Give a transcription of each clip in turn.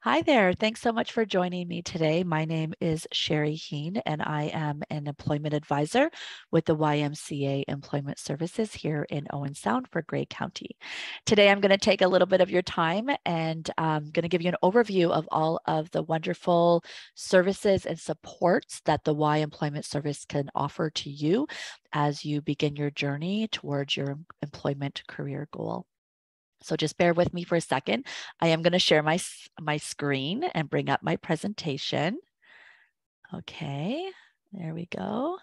Hi there. Thanks so much for joining me today. My name is Sherry Heen, and I am an employment advisor with the YMCA Employment Services here in Owen Sound for Grey County. Today, I'm going to take a little bit of your time and I'm going to give you an overview of all of the wonderful services and supports that the Y Employment Service can offer to you as you begin your journey towards your employment career goal. So just bear with me for a second. I am going to share my screen and bring up my presentation. Okay, there we go.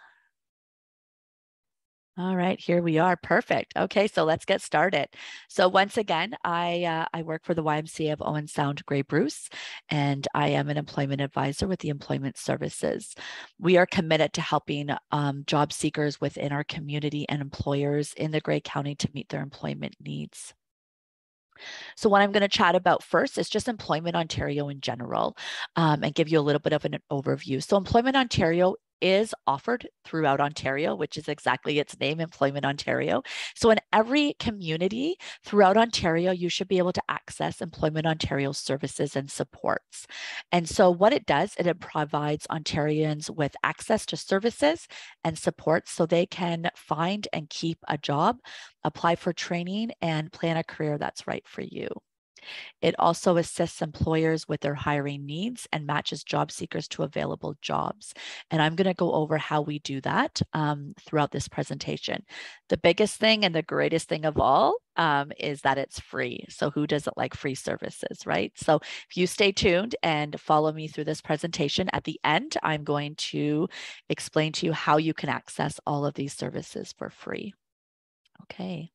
All right, here we are. Perfect. Okay, so let's get started. So once again, I work for the YMCA of Owen Sound Grey Bruce, and I am an employment advisor with the Employment Services. We are committed to helping job seekers within our community and employers in the Grey County to meet their employment needs. So what I'm going to chat about first is just Employment Ontario in general, and give you a little bit of an overview. So Employment Ontario is offered throughout Ontario, which is exactly its name, Employment Ontario. So in every community throughout Ontario, you should be able to access Employment Ontario services and supports. And so what it does, it provides Ontarians with access to services and supports so they can find and keep a job, apply for training, and plan a career that's right for you. It also assists employers with their hiring needs and matches job seekers to available jobs. And I'm going to go over how we do that throughout this presentation. The biggest thing and the greatest thing of all is that it's free. So who doesn't like free services, right? So if you stay tuned and follow me through this presentation, at the end, I'm going to explain to you how you can access all of these services for free. Okay.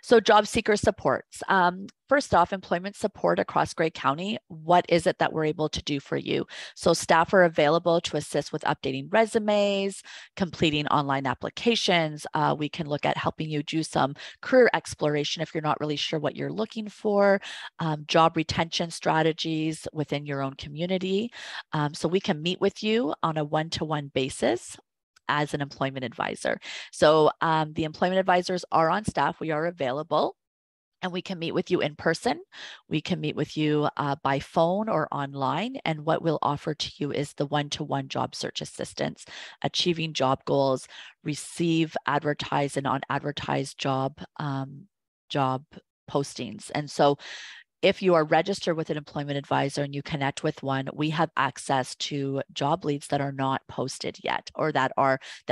So Jobseeker Supports. First off, employment support across Grey County. What is it that we're able to do for you? So staff are available to assist with updating resumes, completing online applications. We can look at helping you do some career exploration if you're not really sure what you're looking for, job retention strategies within your own community. So we can meet with you on a one-to-one basis as an employment advisor. So the employment advisors are on staff. We are available. And we can meet with you in person. We can meet with you by phone or online. And what we'll offer to you is the one-to-one job search assistance, achieving job goals, receive advertised and unadvertised job postings. And so if you are registered with an employment advisor and you connect with one, we have access to job leads that are not posted yet, or that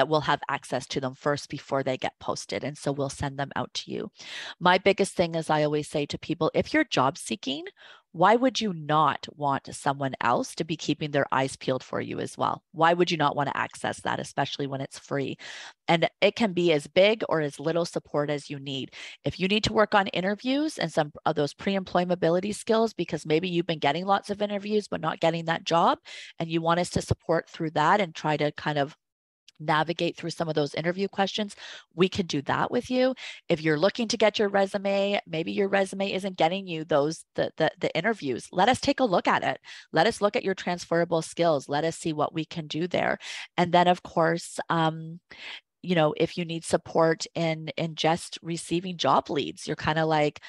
will have access to them first before they get posted. And so we'll send them out to you. My biggest thing is I always say to people, if you're job seeking, why would you not want someone else to be keeping their eyes peeled for you as well? Why would you not want to access that, especially when it's free? And it can be as big or as little support as you need. If you need to work on interviews and some of those pre-employability skills, because maybe you've been getting lots of interviews but not getting that job, and you want us to support through that and try to kind of navigate through some of those interview questions, we can do that with you. If you're looking to get your resume, maybe your resume isn't getting you the interviews. Let us take a look at it. Let us look at your transferable skills. Let us see what we can do there. And then, of course, if you need support in just receiving job leads, you're kind of like,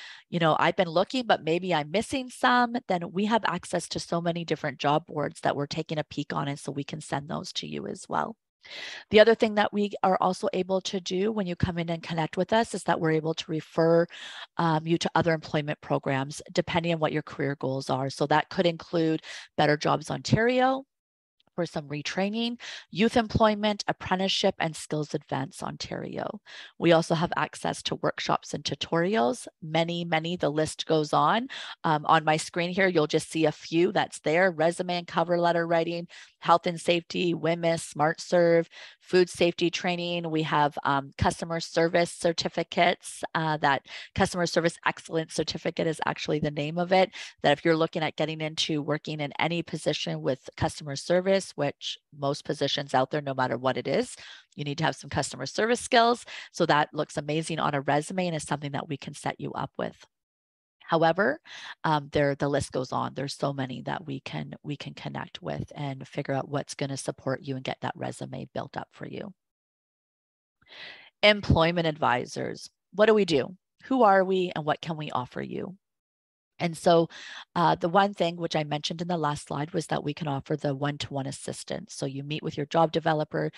I've been looking, but maybe I'm missing some, then we have access to so many different job boards that we're taking a peek on, and so we can send those to you as well. The other thing that we are also able to do when you come in and connect with us is that we're able to refer you to other employment programs, depending on what your career goals are. So that could include Better Jobs Ontario, for some retraining, youth employment, apprenticeship, and skills advance Ontario. We also have access to workshops and tutorials, many, the list goes on. On my screen here, you'll just see a few that's there: resume and cover letter writing, health and safety, WMIS, Smart Serve, food safety training. We have customer service certificates. That customer service excellence certificate is actually the name of it, that if you're looking at getting into working in any position with customer service, which most positions out there, no matter what it is, you need to have some customer service skills. So that looks amazing on a resume and is something that we can set you up with. However, the list goes on. There's so many that we can connect with and figure out what's going to support you and get that resume built up for you. Employment advisors. What do we do? Who are we and what can we offer you? And so the one thing which I mentioned in the last slide was that we can offer the one-to-one assistance. So you meet with your job developer,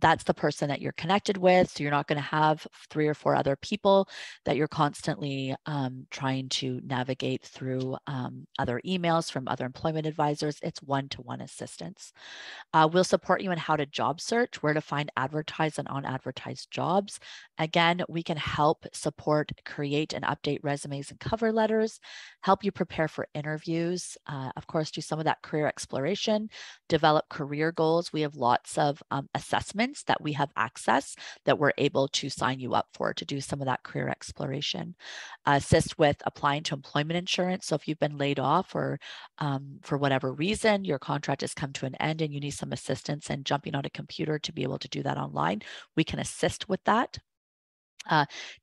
that's the person that you're connected with. So you're not going to have 3 or 4 other people that you're constantly trying to navigate through other emails from other employment advisors. It's one-to-one assistance. We'll support you in how to job search, where to find advertised and unadvertised jobs. Again, we can help support, create and update resumes and cover letters, help you prepare for interviews, of course, do some of that career exploration, develop career goals. We have lots of assessments that we have access that we're able to sign you up for to do some of that career exploration. Assist with applying to employment insurance. So if you've been laid off or for whatever reason, your contract has come to an end and you need some assistance in jumping on a computer to be able to do that online, we can assist with that.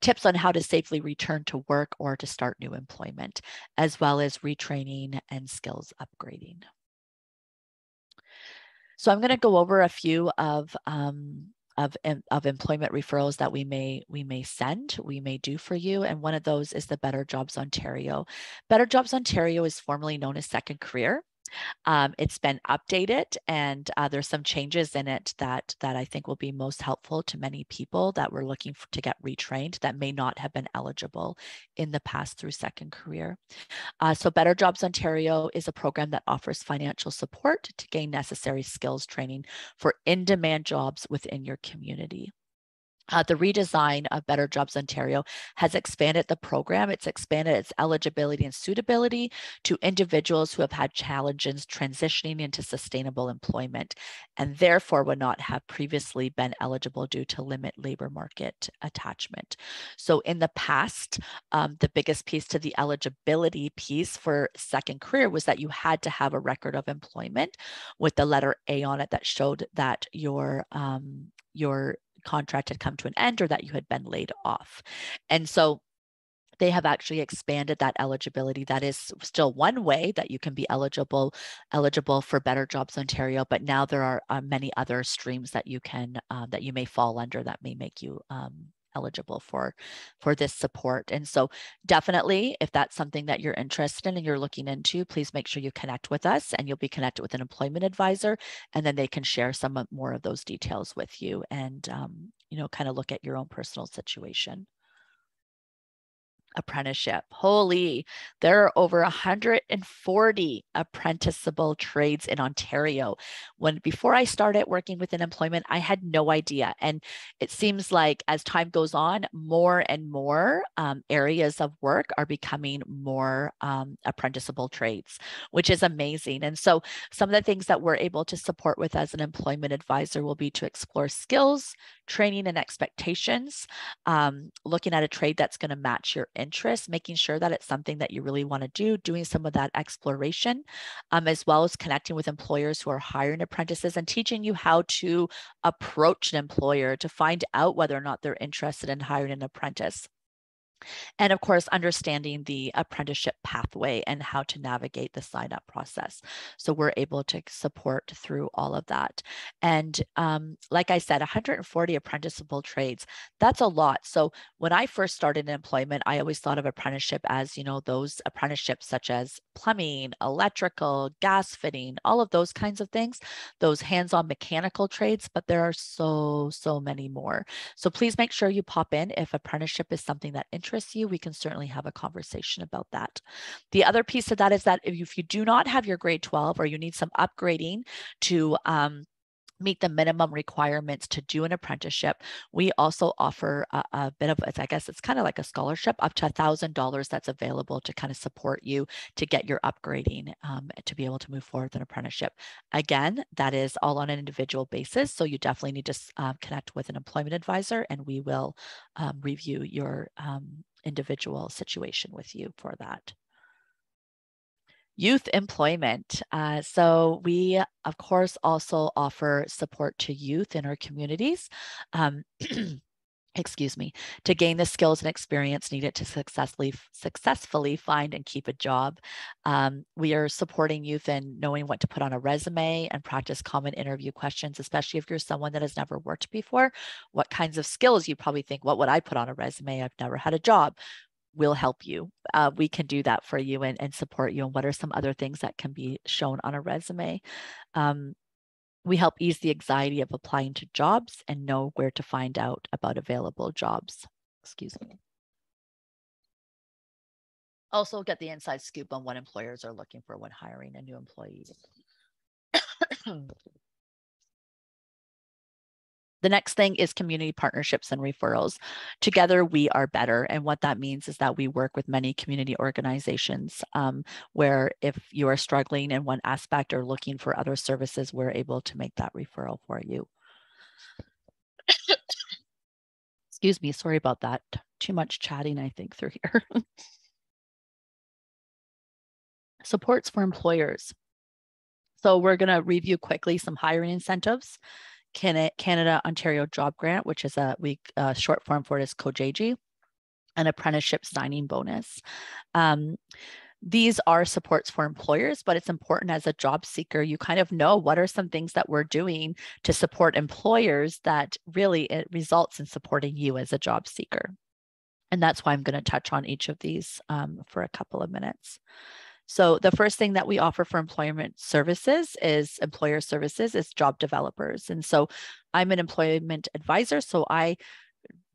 Tips on how to safely return to work or to start new employment, as well as retraining and skills upgrading. So I'm going to go over a few of employment referrals that we may send, we may do for you. And one of those is the Better Jobs Ontario. Better Jobs Ontario is formerly known as Second Career. It's been updated and there's some changes in it that I think will be most helpful to many people that were looking to get retrained that may not have been eligible in the past through Second Career. So Better Jobs Ontario is a program that offers financial support to gain necessary skills training for in-demand jobs within your community. The redesign of Better Jobs Ontario has expanded the program. It's expanded its eligibility and suitability to individuals who have had challenges transitioning into sustainable employment and therefore would not have previously been eligible due to limit labor market attachment. So in the past, the biggest piece to the eligibility piece for Second Career was that you had to have a record of employment with the letter A on it that showed that your contract had come to an end or that you had been laid off. And so they have actually expanded that eligibility. That is still one way that you can be eligible for Better Jobs Ontario, but now there are many other streams that you can that you may fall under that may make you eligible for this support. And so definitely, if that's something that you're interested in and you're looking into, please make sure you connect with us and you'll be connected with an employment advisor, and then they can share some more of those details with you and, kind of look at your own personal situation. Apprenticeship. Holy, there are over 140 apprenticeable trades in Ontario. Before I started working within employment, I had no idea. And it seems like as time goes on, more and more areas of work are becoming more apprenticeable trades, which is amazing. And so some of the things that we're able to support with as an employment advisor will be to explore skills, training, and expectations, looking at a trade that's going to match your interests, making sure that it's something that you really want to do, doing some of that exploration, as well as connecting with employers who are hiring apprentices and teaching you how to approach an employer to find out whether or not they're interested in hiring an apprentice. And of course, understanding the apprenticeship pathway and how to navigate the sign-up process. So we're able to support through all of that. And like I said, 140 apprenticeable trades, that's a lot. So when I first started in employment, I always thought of apprenticeship as, those apprenticeships such as plumbing, electrical, gas fitting, all of those kinds of things, those hands-on mechanical trades, but there are so many more. So please make sure you pop in if apprenticeship is something that interests you. We can certainly have a conversation about that. The other piece of that is that if you do not have your grade 12 or you need some upgrading to meet the minimum requirements to do an apprenticeship, we also offer a bit of, I guess it's kind of like a scholarship up to $1,000 that's available to kind of support you to get your upgrading to be able to move forward with an apprenticeship. Again, that is all on an individual basis. So you definitely need to connect with an employment advisor and we will review your individual situation with you for that. Youth employment. So we, of course, also offer support to youth in our communities. Excuse me, to gain the skills and experience needed to successfully find and keep a job. We are supporting youth in knowing what to put on a resume and practice common interview questions, especially if you're someone that has never worked before. What kinds of skills you probably think, what would I put on a resume? I've never had a job. Will help you we can do that for you and support you. And what are some other things that can be shown on a resume? We help ease the anxiety of applying to jobs and know where to find out about available jobs. Excuse me. Also get the inside scoop on what employers are looking for when hiring a new employee. The next thing is community partnerships and referrals. Together, we are better. And what that means is that we work with many community organizations where if you are struggling in one aspect or looking for other services, we're able to make that referral for you. Excuse me, sorry about that. Too much chatting, I think, through here. Supports for employers. So we're going to review quickly some hiring incentives. Canada Ontario Job Grant, which is a short form for it is COJG, an apprenticeship signing bonus. These are supports for employers, but it's important as a job seeker, you kind of know what are some things that we're doing to support employers that really it results in supporting you as a job seeker. And that's why I'm going to touch on each of these for a couple of minutes. So the first thing that we offer for employer services is job developers. And so I'm an employment advisor. So I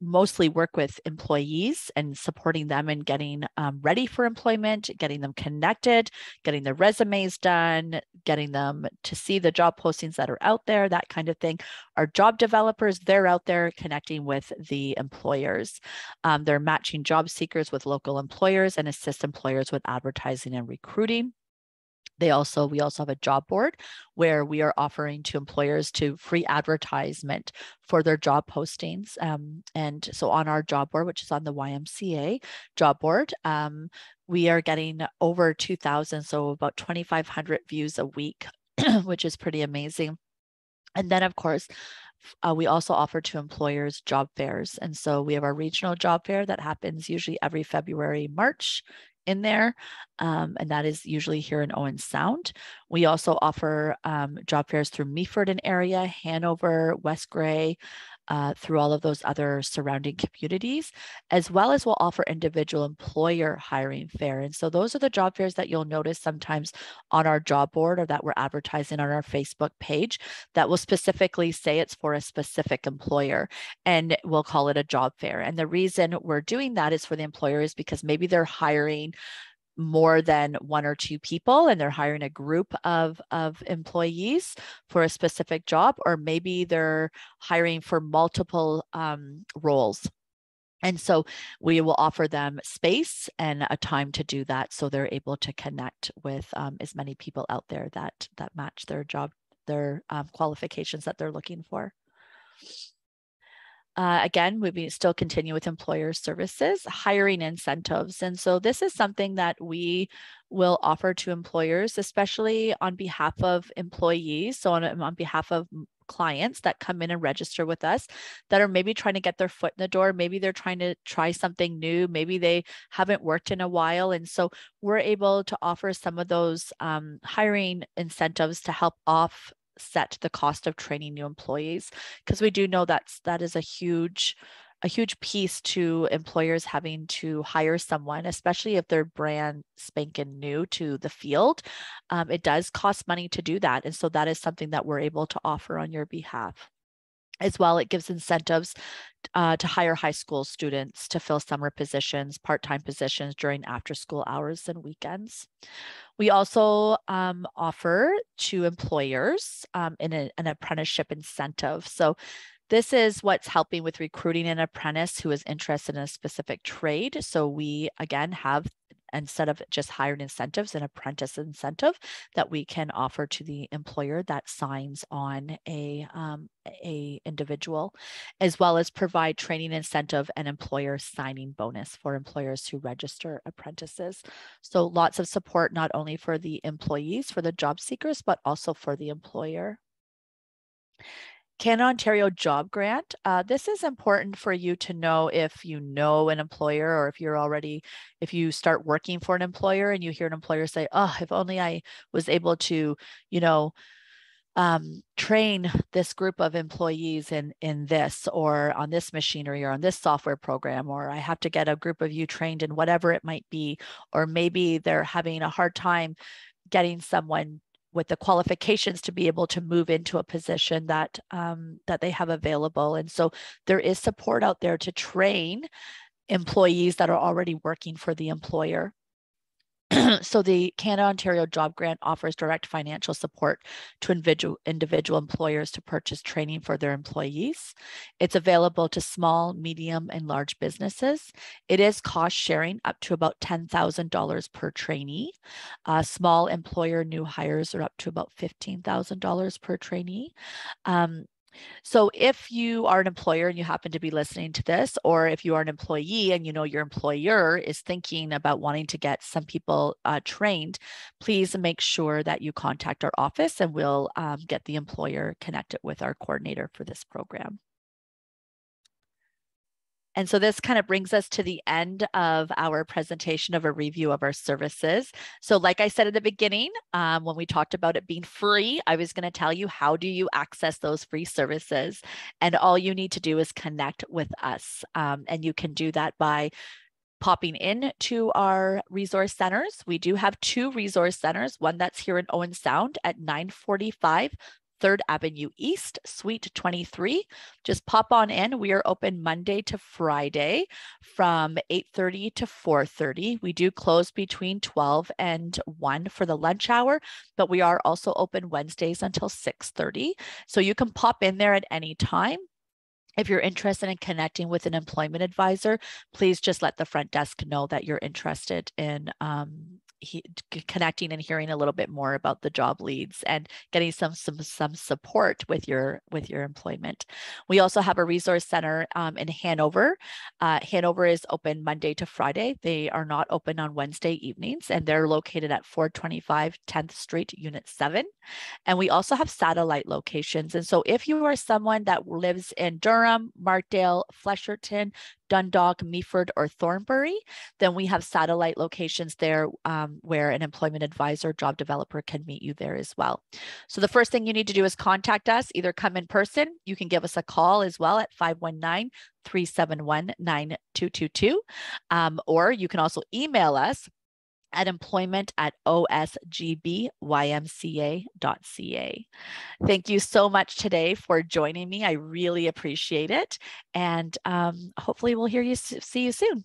mostly work with employees and supporting them in getting ready for employment, getting them connected, getting their resumes done, getting them to see the job postings that are out there, that kind of thing. Our job developers, they're out there connecting with the employers. They're matching job seekers with local employers and assist employers with advertising and recruiting. We also have a job board where we are offering to employers to free advertisement for their job postings. And so on our job board, which is on the YMCA job board, we are getting over 2,000, so about 2,500 views a week, which is pretty amazing. And then, of course, we also offer to employers job fairs. And so we have our regional job fair that happens usually every February, March in there. And that is usually here in Owen Sound. We also offer job fairs through Meaford and area, Hanover, West Grey, through all of those other surrounding communities, as well as we'll offer individual employer hiring fair. And so those are the job fairs that you'll notice sometimes on our job board or that we're advertising on our Facebook page that will specifically say it's for a specific employer, and we'll call it a job fair. And the reason we're doing that is for the employers because maybe they're hiring more than one or two people and they're hiring a group of employees for a specific job, or maybe they're hiring for multiple roles. And so we will offer them space and a time to do that so they're able to connect with as many people out there that match their job, their qualifications that they're looking for. Again, we still continue with employer services, hiring incentives. And so this is something that we will offer to employers, especially on behalf of employees. So on behalf of clients that come in and register with us that are maybe trying to get their foot in the door. Maybe they're trying to try something new. Maybe they haven't worked in a while. And so we're able to offer some of those hiring incentives to help offset the cost of training new employees, because we do know that is a huge piece to employers having to hire someone, especially if they're brand spanking new to the field. It does cost money to do that. And so that is something that we're able to offer on your behalf. As well, it gives incentives to hire high school students to fill summer positions, part-time positions during after-school hours and weekends. We also offer to employers an apprenticeship incentive. So this is what's helping with recruiting an apprentice who is interested in a specific trade. So we, again, have, instead of just hired incentives, an apprentice incentive that we can offer to the employer that signs on a individual, as well as provide training incentive and employer signing bonus for employers who register apprentices. So lots of support, not only for the employees, for the job seekers, but also for the employer. Canada Ontario Job Grant. This is important for you to know if you know an employer, or if you start working for an employer and you hear an employer say, oh, if only I was able to, train this group of employees in this, or on this machinery, or on this software program, or I have to get a group of you trained in whatever it might be, or maybe they're having a hard time getting someone with the qualifications to be able to move into a position that that they have available. And so there is support out there to train employees that are already working for the employer. So the Canada Ontario Job Grant offers direct financial support to individual employers to purchase training for their employees. It's available to small, medium, and large businesses. It is cost sharing up to about $10,000 per trainee. Small employer new hires are up to about $15,000 per trainee. So if you are an employer and you happen to be listening to this, or if you are an employee and you know your employer is thinking about wanting to get some people trained, please make sure that you contact our office and we'll get the employer connected with our coordinator for this program. And so this kind of brings us to the end of our presentation of a review of our services. So like I said at the beginning, when we talked about it being free, I was going to tell you how do you access those free services. And all you need to do is connect with us. And you can do that by popping in to our resource centers. We do have 2 resource centers, one that's here in Owen Sound at 945 3rd Avenue East, Suite 23. Just pop on in. We are open Monday to Friday from 8:30 to 4:30. We do close between 12 and 1 for the lunch hour, but we are also open Wednesdays until 6:30. So you can pop in there at any time. If you're interested in connecting with an employment advisor, please just let the front desk know that you're interested in connecting and hearing a little bit more about the job leads and getting some support with your employment. We also have a resource center in Hanover. Hanover is open Monday to Friday. They are not open on Wednesday evenings, and they're located at 425 10th Street, Unit 7. And we also have satellite locations. And so if you are someone that lives in Durham, Markdale, Flesherton, Dundalk, Meaford, or Thornbury, then we have satellite locations there where an employment advisor, job developer can meet you there as well. So the first thing you need to do is contact us, either come in person. You can give us a call as well at 519-371-9222, or you can also email us at employment@osgbymca.ca. Thank you so much today for joining me. I really appreciate it. And hopefully we'll see you soon.